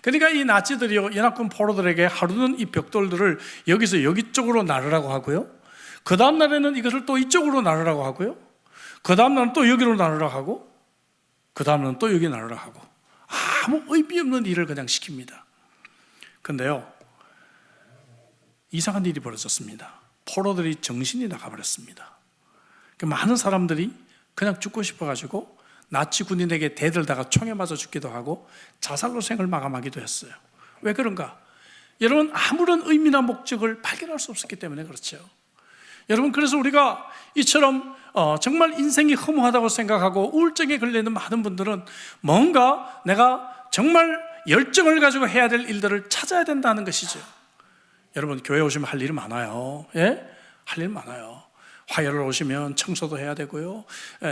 그러니까 이 나치들이요, 연합군 포로들에게 하루는 이 벽돌들을 여기서 여기 쪽으로 나르라고 하고요, 그 다음 날에는 이것을 또 이쪽으로 나르라고 하고요, 그 다음 날은 또 여기로 나르라고 하고, 그 다음 날은 또 여기 나르라고 하고, 아무 의미 없는 일을 그냥 시킵니다. 근데요, 이상한 일이 벌어졌습니다. 포로들이 정신이 나가버렸습니다. 많은 사람들이 그냥 죽고 싶어가지고 나치 군인에게 대들다가 총에 맞아 죽기도 하고 자살로 생을 마감하기도 했어요. 왜 그런가? 여러분, 아무런 의미나 목적을 발견할 수 없었기 때문에 그렇죠. 여러분, 그래서 우리가 이처럼 정말 인생이 허무하다고 생각하고 우울증에 걸리는 많은 분들은 뭔가 내가 정말 열정을 가지고 해야 될 일들을 찾아야 된다는 것이죠. 여러분, 교회 오시면 할 일이 많아요. 할 일 많아요. 화요일 오시면 청소도 해야 되고요,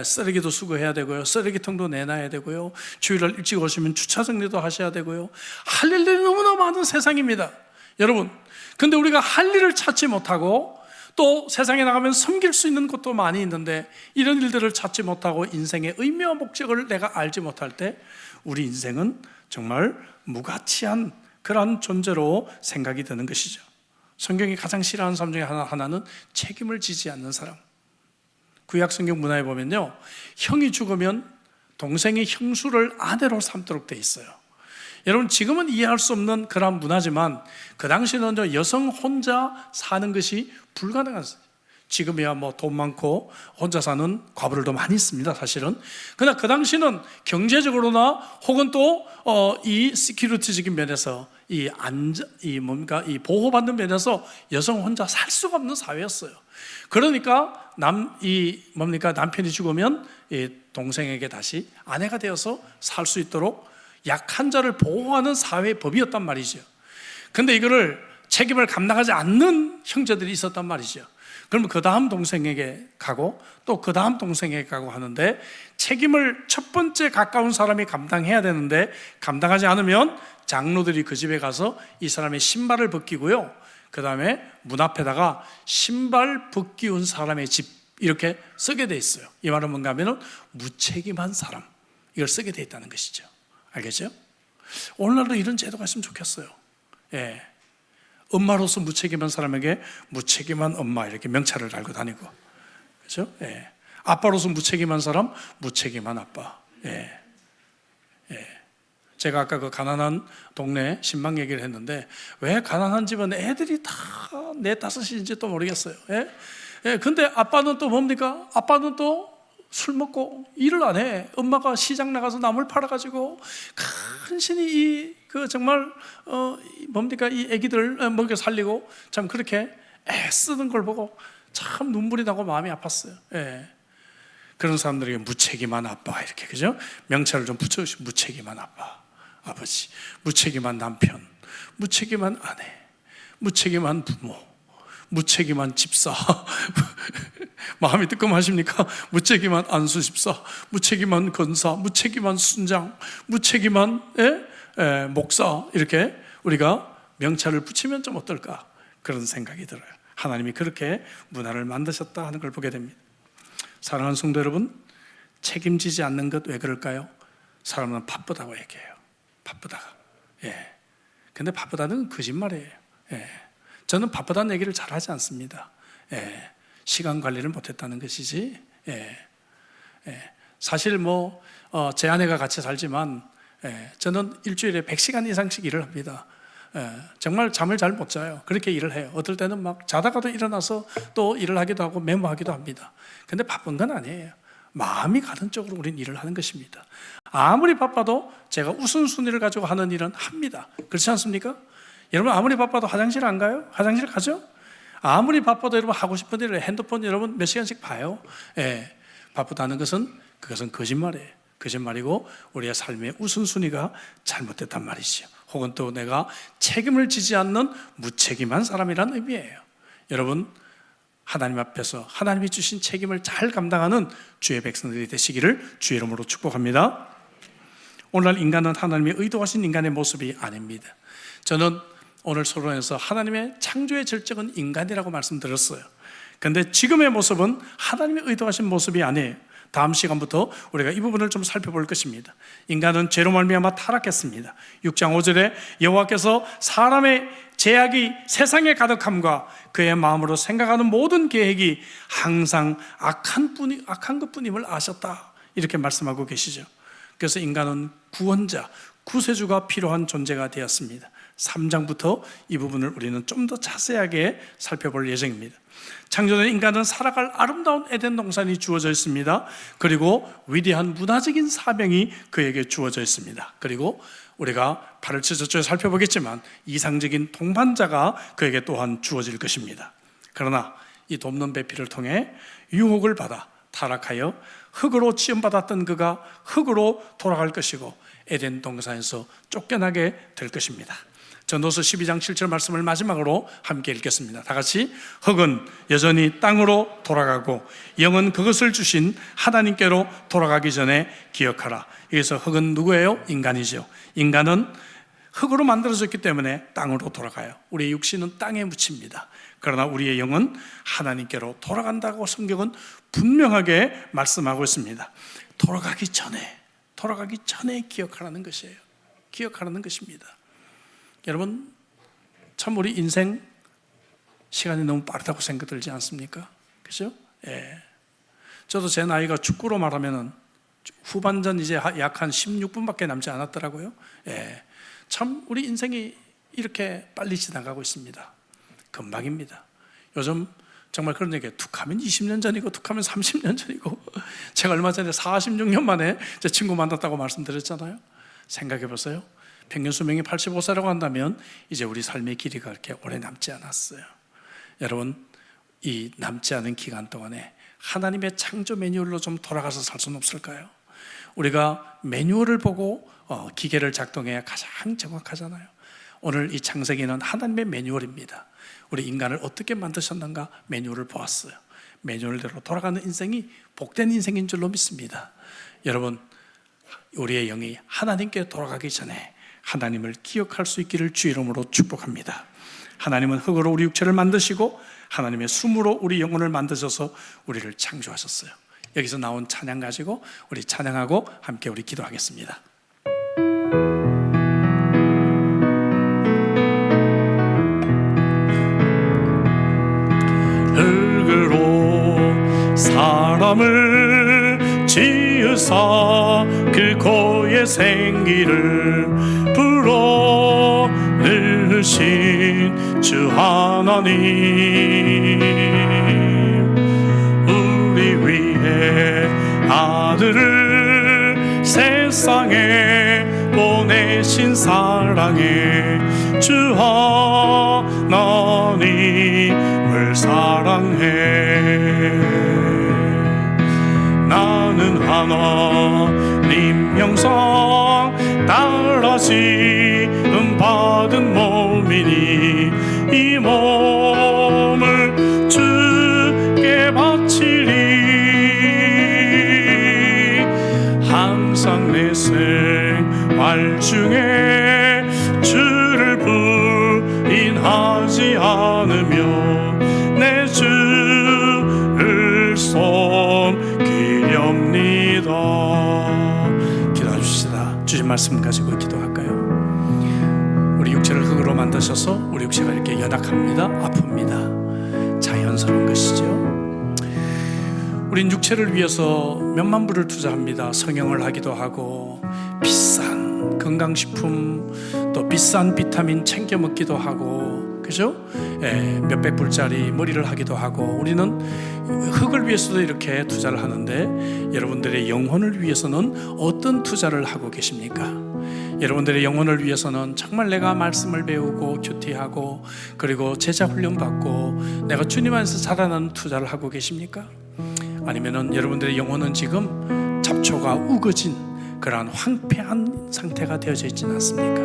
쓰레기도 수거해야 되고요, 쓰레기통도 내놔야 되고요, 주일날 일찍 오시면 주차 정리도 하셔야 되고요. 할 일들이 너무나 많은 세상입니다. 여러분, 근데 우리가 할 일을 찾지 못하고 또 세상에 나가면 섬길 수 있는 것도 많이 있는데 이런 일들을 찾지 못하고 인생의 의미와 목적을 내가 알지 못할 때 우리 인생은 정말 무가치한 그런 존재로 생각이 드는 것이죠. 성경이 가장 싫어하는 사람 중에 하나는 책임을 지지 않는 사람. 구약 성경 문화에 보면요, 형이 죽으면 동생이 형수를 아내로 삼도록 돼 있어요. 여러분, 지금은 이해할 수 없는 그런 문화지만 그 당시에는 여성 혼자 사는 것이 불가능한, 지금이야 뭐 돈 많고 혼자 사는 과부들도 많이 있습니다, 사실은. 그러나 그 당시는 경제적으로나 혹은 또 이 시큐리티적인 면에서 이 보호받는 면에서 여성 혼자 살 수가 없는 사회였어요. 그러니까 남편이 죽으면 이 동생에게 다시 아내가 되어서 살 수 있도록 약한 자를 보호하는 사회의 법이었단 말이죠. 근데 이거를 책임을 감당하지 않는 형제들이 있었단 말이죠. 그러면 그 다음 동생에게 가고 또 그 다음 동생에게 가고 하는데, 책임을 첫 번째 가까운 사람이 감당해야 되는데 감당하지 않으면 장로들이 그 집에 가서 이 사람의 신발을 벗기고요, 그 다음에 문 앞에다가 신발 벗기운 사람의 집 이렇게 쓰게 돼 있어요. 이 말은 뭔가 하면 무책임한 사람, 이걸 쓰게 돼 있다는 것이죠. 알겠죠? 오늘날도 이런 제도가 있으면 좋겠어요. 예. 엄마로서 무책임한 사람에게 무책임한 엄마 이렇게 명찰을 달고 다니고, 그렇죠? 예. 아빠로서 무책임한 사람, 무책임한 아빠. 예. 예. 제가 아까 그 가난한 동네 신방 얘기를 했는데, 왜 가난한 집은 애들이 다 4, 5인지 또 모르겠어요. 예? 예. 근데 아빠는 또 뭡니까? 아빠는 또 술 먹고 일을 안 해. 엄마가 시장 나가서 나물 팔아가지고 간신히 정말 이 애기들 먹여 살리고 참 그렇게 애쓰는 걸 보고 참 눈물이 나고 마음이 아팠어요. 예. 그런 사람들에게 무책임한 아빠 이렇게, 그죠? 명찰을 좀 붙여주시고, 무책임한 아빠, 아버지, 무책임한 남편, 무책임한 아내, 무책임한 부모, 무책임한 집사. 마음이 뜨끔하십니까? 무책임한 안수 집사, 무책임한 권사, 무책임한 순장, 무책임한 목사, 이렇게 우리가 명찰을 붙이면 좀 어떨까, 그런 생각이 들어요. 하나님이 그렇게 문화를 만드셨다 하는 걸 보게 됩니다. 사랑하는 성도 여러분, 책임지지 않는 것 왜 그럴까요? 사람은 바쁘다고 얘기해요. 바쁘다가. 예. 근데 바쁘다는 거짓말이에요. 예. 저는 바쁘다는 얘기를 잘 하지 않습니다. 예. 시간 관리를 못했다는 것이지. 예. 예. 사실 제 아내가 같이 살지만, 저는 일주일에 100시간 이상씩 일을 합니다. 정말 잠을 잘 못 자요. 그렇게 일을 해요. 어떨 때는 막 자다가도 일어나서 또 일을 하기도 하고 메모하기도 합니다. 근데 바쁜 건 아니에요. 마음이 가는 쪽으로 우리는 일을 하는 것입니다. 아무리 바빠도 제가 우선순위를 가지고 하는 일은 합니다. 그렇지 않습니까? 여러분 아무리 바빠도 화장실 안 가요? 화장실 가죠? 아무리 바빠도 여러분 하고 싶은 일을, 핸드폰 여러분 몇 시간씩 봐요. 예, 바쁘다는 그것은 거짓말이에요. 거짓말이고 우리의 삶의 우선순위가 잘못됐단 말이죠. 혹은 또 내가 책임을 지지 않는 무책임한 사람이라는 의미예요. 여러분, 하나님 앞에서 하나님이 주신 책임을 잘 감당하는 주의 백성들이 되시기를 주의 이름으로 축복합니다. 오늘날 인간은 하나님이 의도하신 인간의 모습이 아닙니다. 저는 오늘 서론에서 하나님의 창조의 절정은 인간이라고 말씀드렸어요. 그런데 지금의 모습은 하나님이 의도하신 모습이 아니에요. 다음 시간부터 우리가 이 부분을 좀 살펴볼 것입니다. 인간은 죄로 말미암아 타락했습니다. 6장 5절에 여호와께서 사람의 죄악이 세상에 가득함과 그의 마음으로 생각하는 모든 계획이 항상 악한 것뿐임을 아셨다, 이렇게 말씀하고 계시죠. 그래서 인간은 구원자, 구세주가 필요한 존재가 되었습니다. 3장부터 이 부분을 우리는 좀 더 자세하게 살펴볼 예정입니다. 창조된 인간은 살아갈 아름다운 에덴 동산이 주어져 있습니다. 그리고 위대한 문화적인 사명이 그에게 주어져 있습니다. 그리고 우리가 파르츠저쪽에 살펴보겠지만 이상적인 동반자가 그에게 또한 주어질 것입니다. 그러나 이 돕는 배필을 통해 유혹을 받아 타락하여 흙으로 지음받았던 그가 흙으로 돌아갈 것이고 에덴 동산에서 쫓겨나게 될 것입니다. 전도서 12장 7절 말씀을 마지막으로 함께 읽겠습니다. 다 같이. 흙은 여전히 땅으로 돌아가고 영은 그것을 주신 하나님께로 돌아가기 전에 기억하라. 여기서 흙은 누구예요? 인간이죠. 인간은 흙으로 만들어졌기 때문에 땅으로 돌아가요. 우리의 육신은 땅에 묻힙니다. 그러나 우리의 영은 하나님께로 돌아간다고 성경은 분명하게 말씀하고 있습니다. 돌아가기 전에 기억하라는 것이에요. 기억하라는 것입니다. 여러분, 참 우리 인생 시간이 너무 빠르다고 생각 들지 않습니까? 그죠? 예. 저도 제 나이가 축구로 말하면은 후반전 이제 약 한 16분밖에 남지 않았더라고요. 예. 참 우리 인생이 이렇게 빨리 지나가고 있습니다. 금방입니다. 요즘 정말 그런 얘기예요. 툭하면 20년 전이고 툭하면 30년 전이고 제가 얼마 전에 46년 만에 제 친구 만났다고 말씀드렸잖아요. 생각해 보세요. 평균 수명이 85세라고 한다면 이제 우리 삶의 길이가 그렇게 오래 남지 않았어요. 여러분, 이 남지 않은 기간 동안에 하나님의 창조 매뉴얼로 좀 돌아가서 살 수는 없을까요? 우리가 매뉴얼을 보고 기계를 작동해야 가장 정확하잖아요. 오늘 이 창세기는 하나님의 매뉴얼입니다. 우리 인간을 어떻게 만드셨는가 매뉴얼을 보았어요. 매뉴얼대로 돌아가는 인생이 복된 인생인 줄로 믿습니다. 여러분, 우리의 영이 하나님께 돌아가기 전에 하나님을 기억할 수 있기를 주 이름으로 축복합니다. 하나님은 흙으로 우리 육체를 만드시고 하나님의 숨으로 우리 영혼을 만드셔서 우리를 창조하셨어요. 여기서 나온 찬양 가지고 우리 찬양하고 함께 우리 기도하겠습니다. 흙으로 사람을 지으사 그 고의 생기를 불어넣으신 주 하나님, 우리 위해 아들을 세상에 보내신 사랑의 주 하나님을 사랑해. 나는 하나님 형상 따라 지음 받은 몸이니 이 몸을 주께 바치리. 항상 내 생활 중에 주를 부인하지 않으며 내 주를 섬기렵니다. 기도하십시다. 주신 말씀 가지고 기도할까요? 우리 육체를 흙으로 만드셔서 우리 육체가 이렇게 연약합니다. 아픕니다. 자연스러운 것이죠. 우린 육체를 위해서 몇만 불을 투자합니다. 성형을 하기도 하고 비싼 건강식품 또 비싼 비타민 챙겨 먹기도 하고, 그죠? 몇백 불짜리 머리를 하기도 하고. 우리는 흙을 위해서도 이렇게 투자를 하는데 여러분들의 영혼을 위해서는 어떤 투자를 하고 계십니까? 여러분들의 영혼을 위해서는 정말 내가 말씀을 배우고 큐티하고 그리고 제자 훈련 받고 내가 주님 안에서 자라나는 투자를 하고 계십니까? 아니면은 여러분들의 영혼은 지금 잡초가 우거진 그러한 황폐한 상태가 되어져 있지는 않습니까?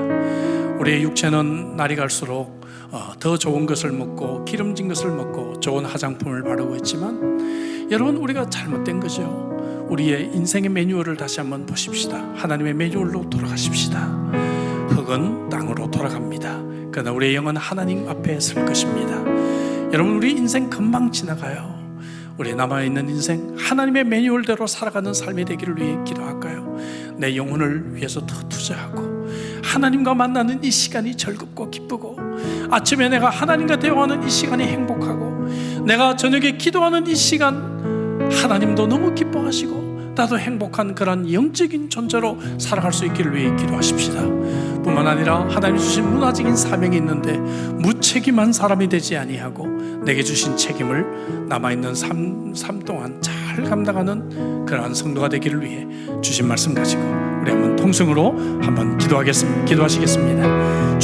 우리의 육체는 날이 갈수록 더 좋은 것을 먹고 기름진 것을 먹고 좋은 화장품을 바르고 있지만 여러분, 우리가 잘못된 거죠. 우리의 인생의 매뉴얼을 다시 한번 보십시다. 하나님의 매뉴얼로 돌아가십시다. 흙은 땅으로 돌아갑니다. 그러나 우리의 영은 하나님 앞에 설 것입니다. 여러분, 우리 인생 금방 지나가요. 우리 남아있는 인생 하나님의 매뉴얼대로 살아가는 삶이 되기를 위해 기도할까요? 내 영혼을 위해서 더 투자하고 하나님과 만나는 이 시간이 즐겁고 기쁘고 아침에 내가 하나님과 대화하는 이 시간이 행복하고 내가 저녁에 기도하는 이 시간 하나님도 너무 기뻐하시고 나도 행복한 그런 영적인 존재로 살아갈 수 있기를 위해 기도하십시다. 뿐만 아니라 하나님 주신 문화적인 사명이 있는데 무책임한 사람이 되지 아니하고 내게 주신 책임을 남아있는 삶 동안 잘 감당하는 그러한 성도가 되기를 위해 주신 말씀 가지고 우리 한번 통성으로 한번 기도하시겠습니다.